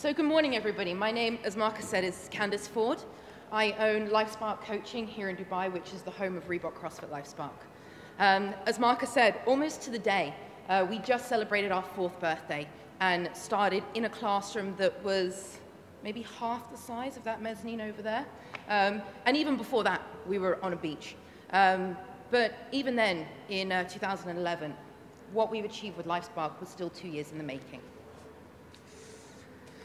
So good morning, everybody. My name, as Marcus said, is Candice Ford. I own LifeSpark Coaching here in Dubai, which is the home of Reebok CrossFit LifeSpark. As Marcus said, almost to the day, we just celebrated our 4th birthday and started in a classroom that was maybe half the size of that mezzanine over there. And even before that, we were on a beach. But even then, in 2011, what we've achieved with LifeSpark was still 2 years in the making.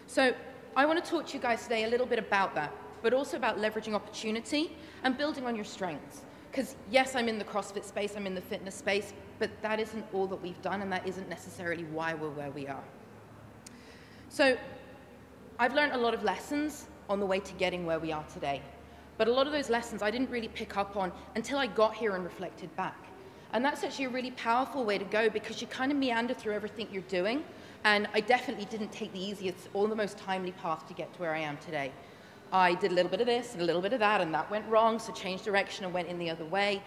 So I want to talk to you guys today a little bit about that, but also about leveraging opportunity and building on your strengths. Because yes, I'm in the CrossFit space, I'm in the fitness space, but that isn't all that we've done, and that isn't necessarily why we're where we are. So I've learned a lot of lessons on the way to getting where we are today. But a lot of those lessons I didn't really pick up on until I got here and reflected back. And that's actually a really powerful way to go, because you kind of meander through everything you're doing. And I definitely didn't take the easiest or the most timely path to get to where I am today. I did a little bit of this and a little bit of that, and that went wrong, so changed direction and went in the other way.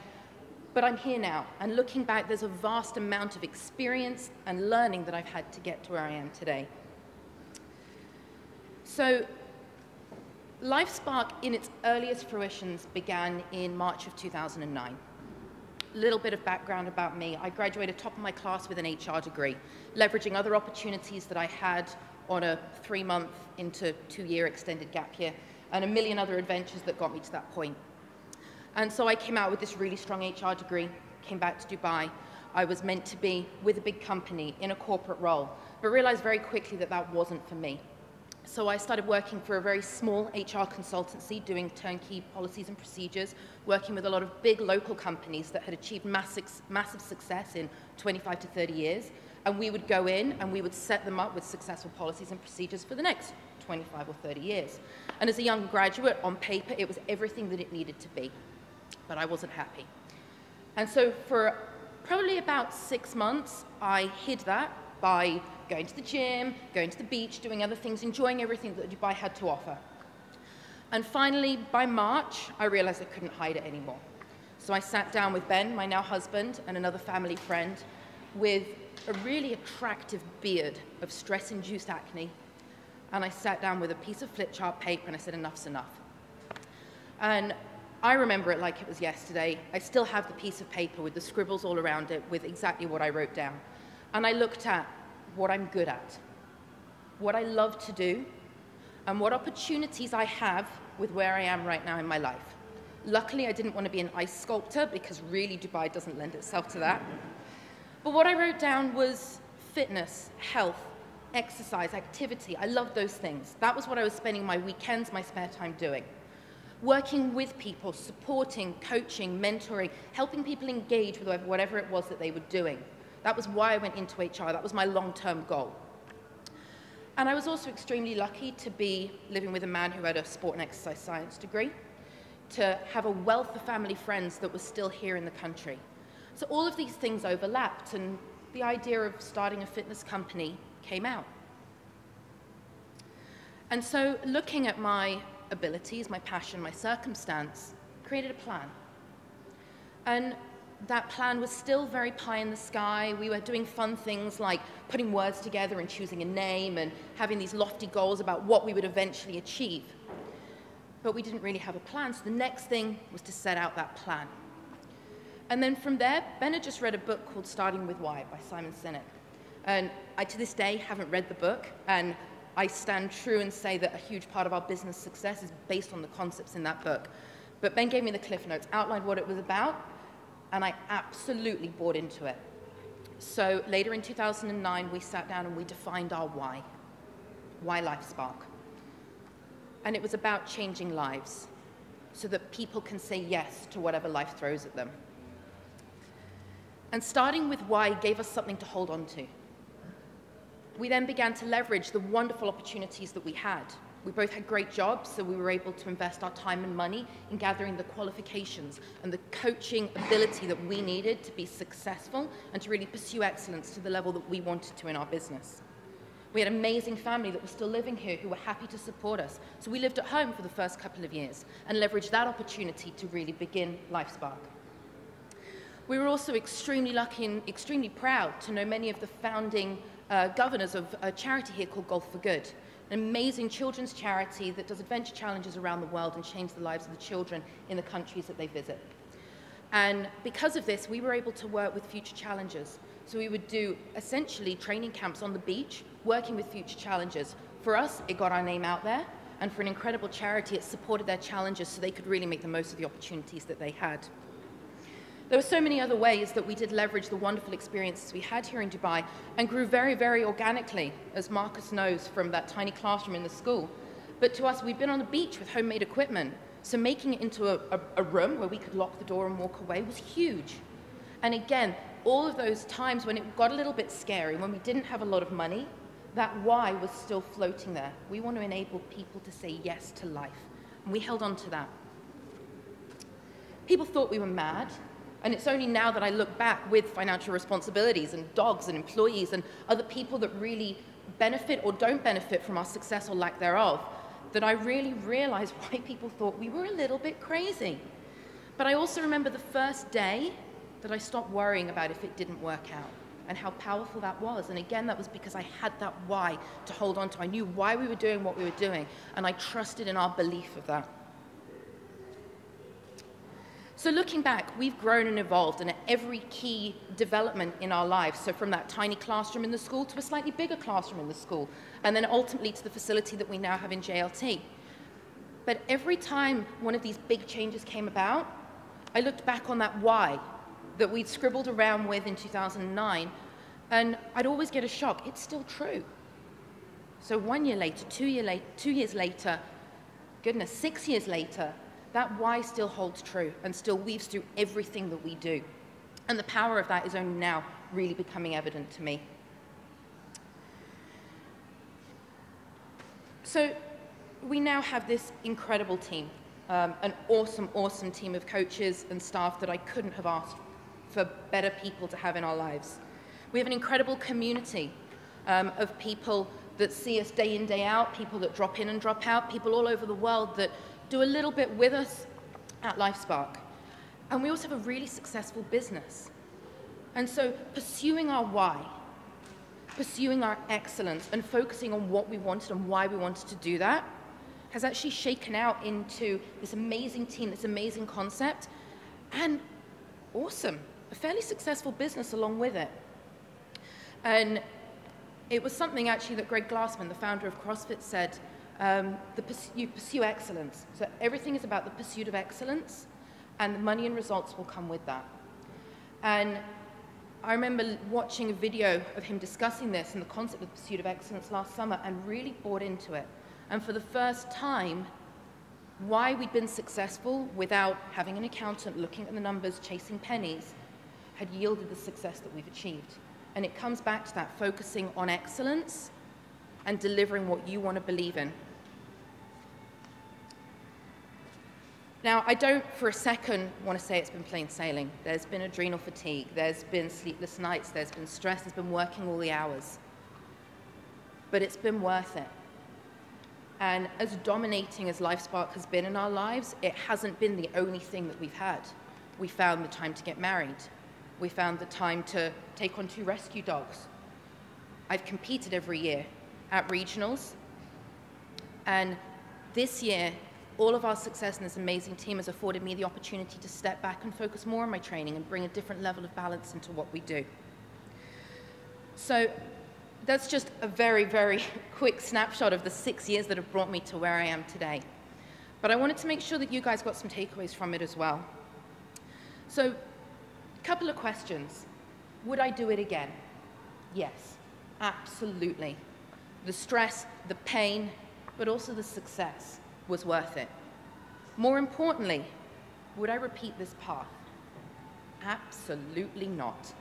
But I'm here now, and looking back, there's a vast amount of experience and learning that I've had to get to where I am today. So LifeSpark, in its earliest fruitions, began in March of 2009. Little bit of background about me. I graduated top of my class with an HR degree, leveraging other opportunities that I had on a 3-month into 2-year extended gap year, and a million other adventures that got me to that point. And so I came out with this really strong HR degree, came back to Dubai. I was meant to be with a big company in a corporate role, but realized very quickly that that wasn't for me. So I started working for a very small HR consultancy, doing turnkey policies and procedures, working with a lot of big local companies that had achieved massive success in 25 to 30 years. And we would go in and we would set them up with successful policies and procedures for the next 25 or 30 years. And as a young graduate, on paper, it was everything that it needed to be. But I wasn't happy. And so for probably about 6 months, I hid that by going to the gym, going to the beach, doing other things, enjoying everything that Dubai had to offer. And finally, by March, I realized I couldn't hide it anymore. So I sat down with Ben, my now husband, and another family friend, with a really attractive beard of stress-induced acne. And I sat down with a piece of flip chart paper and I said, enough's enough. And I remember it like it was yesterday. I still have the piece of paper with the scribbles all around it with exactly what I wrote down. And I looked at what I'm good at, what I love to do, and what opportunities I have with where I am right now in my life. Luckily, I didn't want to be an ice sculptor, because really Dubai doesn't lend itself to that. But what I wrote down was fitness, health, exercise, activity. I loved those things. That was what I was spending my weekends, my spare time doing. Working with people, supporting, coaching, mentoring, helping people engage with whatever it was that they were doing. That was why I went into HR. That was my long-term goal. And I was also extremely lucky to be living with a man who had a sport and exercise science degree, to have a wealth of family friends that was still here in the country. So all of these things overlapped, and the idea of starting a fitness company came out. And so looking at my abilities, my passion, my circumstance, created a plan. And that plan was still very pie in the sky. We were doing fun things like putting words together and choosing a name and having these lofty goals about what we would eventually achieve. But we didn't really have a plan, so the next thing was to set out that plan. And then from there, Ben had just read a book called Starting With Why by Simon Sinek. And I, to this day, haven't read the book, and I stand true and say that a huge part of our business success is based on the concepts in that book. But Ben gave me the cliff notes, outlined what it was about, and I absolutely bought into it. So later in 2009, we sat down and we defined our why. Why LifeSpark? And it was about changing lives so that people can say yes to whatever life throws at them. And starting with why gave us something to hold on to. We then began to leverage the wonderful opportunities that we had. We both had great jobs, so we were able to invest our time and money in gathering the qualifications and the coaching ability that we needed to be successful and to really pursue excellence to the level that we wanted to in our business. We had an amazing family that was still living here who were happy to support us. So we lived at home for the first couple of years and leveraged that opportunity to really begin LifeSpark. We were also extremely lucky and extremely proud to know many of the founding governors of a charity here called Golf for Good, an amazing children's charity that does adventure challenges around the world and change the lives of the children in the countries that they visit. And because of this, we were able to work with future challengers. So we would do essentially training camps on the beach, working with future challengers. For us, it got our name out there, and for an incredible charity, it supported their challenges so they could really make the most of the opportunities that they had. There were so many other ways that we did leverage the wonderful experiences we had here in Dubai and grew very, very organically, as Marcus knows from that tiny classroom in the school. But to us, we'd been on the beach with homemade equipment, so making it into a room where we could lock the door and walk away was huge. And again, all of those times when it got a little bit scary, when we didn't have a lot of money, that why was still floating there. We want to enable people to say yes to life. And we held on to that. People thought we were mad. And it's only now that I look back with financial responsibilities and dogs and employees and other people that really benefit or don't benefit from our success or lack thereof, that I really realized why people thought we were a little bit crazy. But I also remember the first day that I stopped worrying about if it didn't work out and how powerful that was. And again, that was because I had that why to hold on to. I knew why we were doing what we were doing, and I trusted in our belief of that. So looking back, we've grown and evolved in every key development in our lives. So from that tiny classroom in the school to a slightly bigger classroom in the school, and then ultimately to the facility that we now have in JLT. But every time one of these big changes came about, I looked back on that why that we'd scribbled around with in 2009, and I'd always get a shock. It's still true. So 1 year later, 2 years later, goodness, 6 years later, that why still holds true and still weaves through everything that we do. And the power of that is only now really becoming evident to me. So we now have this incredible team, an awesome, awesome team of coaches and staff that I couldn't have asked for better people to have in our lives. We have an incredible community of people that see us day in, day out, people that drop in and drop out, people all over the world that do a little bit with us at LifeSpark. And we also have a really successful business. And so pursuing our why, pursuing our excellence, and focusing on what we wanted and why we wanted to do that has actually shaken out into this amazing team, this amazing concept, and awesome, a fairly successful business along with it. And it was something actually that Greg Glassman, the founder of CrossFit, said, you pursue excellence. So everything is about the pursuit of excellence, and the money and results will come with that. And I remember watching a video of him discussing this and the concept of pursuit of excellence last summer and really bought into it. And for the first time, why we'd been successful without having an accountant, looking at the numbers, chasing pennies, had yielded the success that we've achieved. And it comes back to that, focusing on excellence and delivering what you want to believe in. Now, I don't for a second want to say it's been plain sailing. There's been adrenal fatigue, there's been sleepless nights, there's been stress, there's been working all the hours. But it's been worth it. And as dominating as LifeSpark has been in our lives, it hasn't been the only thing that we've had. We found the time to get married. We found the time to take on 2 rescue dogs. I've competed every year at regionals. And this year, all of our success in this amazing team has afforded me the opportunity to step back and focus more on my training and bring a different level of balance into what we do. So that's just a very, very quick snapshot of the 6 years that have brought me to where I am today. But I wanted to make sure that you guys got some takeaways from it as well. So a couple of questions. Would I do it again? Yes, absolutely. The stress, the pain, but also the success was worth it. More importantly, would I repeat this path? Absolutely not.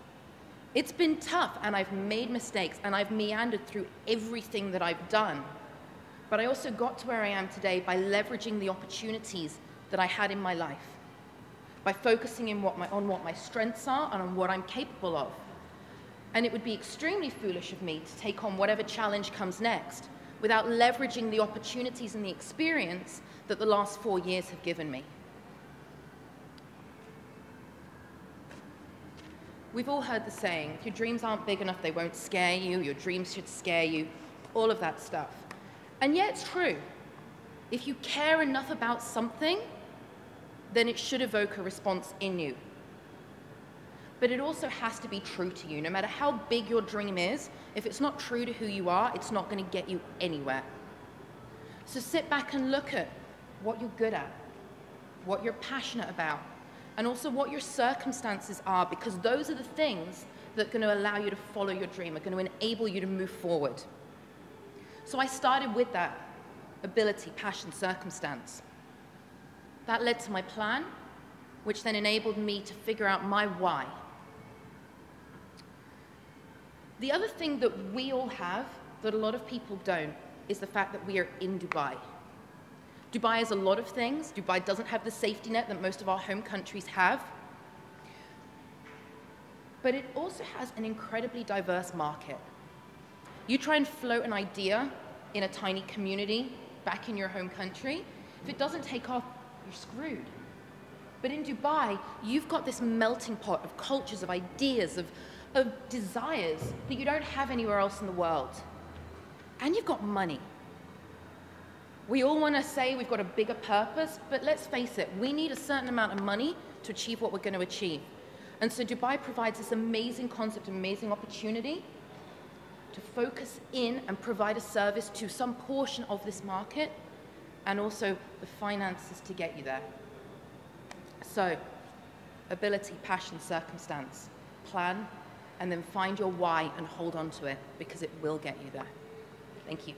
It's been tough, and I've made mistakes, and I've meandered through everything that I've done. But I also got to where I am today by leveraging the opportunities that I had in my life, by focusing on what my strengths are and on what I'm capable of. And it would be extremely foolish of me to take on whatever challenge comes next without leveraging the opportunities and the experience that the last 4 years have given me. We've all heard the saying, if your dreams aren't big enough, they won't scare you, your dreams should scare you, all of that stuff. And yet it's true. If you care enough about something, then it should evoke a response in you. But it also has to be true to you. No matter how big your dream is, if it's not true to who you are, it's not going to get you anywhere. So sit back and look at what you're good at, what you're passionate about, and also what your circumstances are, because those are the things that are going to allow you to follow your dream, are going to enable you to move forward. So I started with that ability, passion, circumstance. That led to my plan, which then enabled me to figure out my why. The other thing that we all have that a lot of people don't is the fact that we are in Dubai. Dubai has a lot of things. Dubai doesn't have the safety net that most of our home countries have. But it also has an incredibly diverse market. You try and float an idea in a tiny community back in your home country, if it doesn't take off, you're screwed. But in Dubai, you've got this melting pot of cultures, of ideas, of desires that you don't have anywhere else in the world. And you've got money. We all want to say we've got a bigger purpose, but let's face it, we need a certain amount of money to achieve what we're going to achieve. And so Dubai provides this amazing concept, amazing opportunity to focus in and provide a service to some portion of this market, and also the finances to get you there. So, ability, passion, circumstance, plan, and then find your why and hold on to it, because it will get you there. Thank you.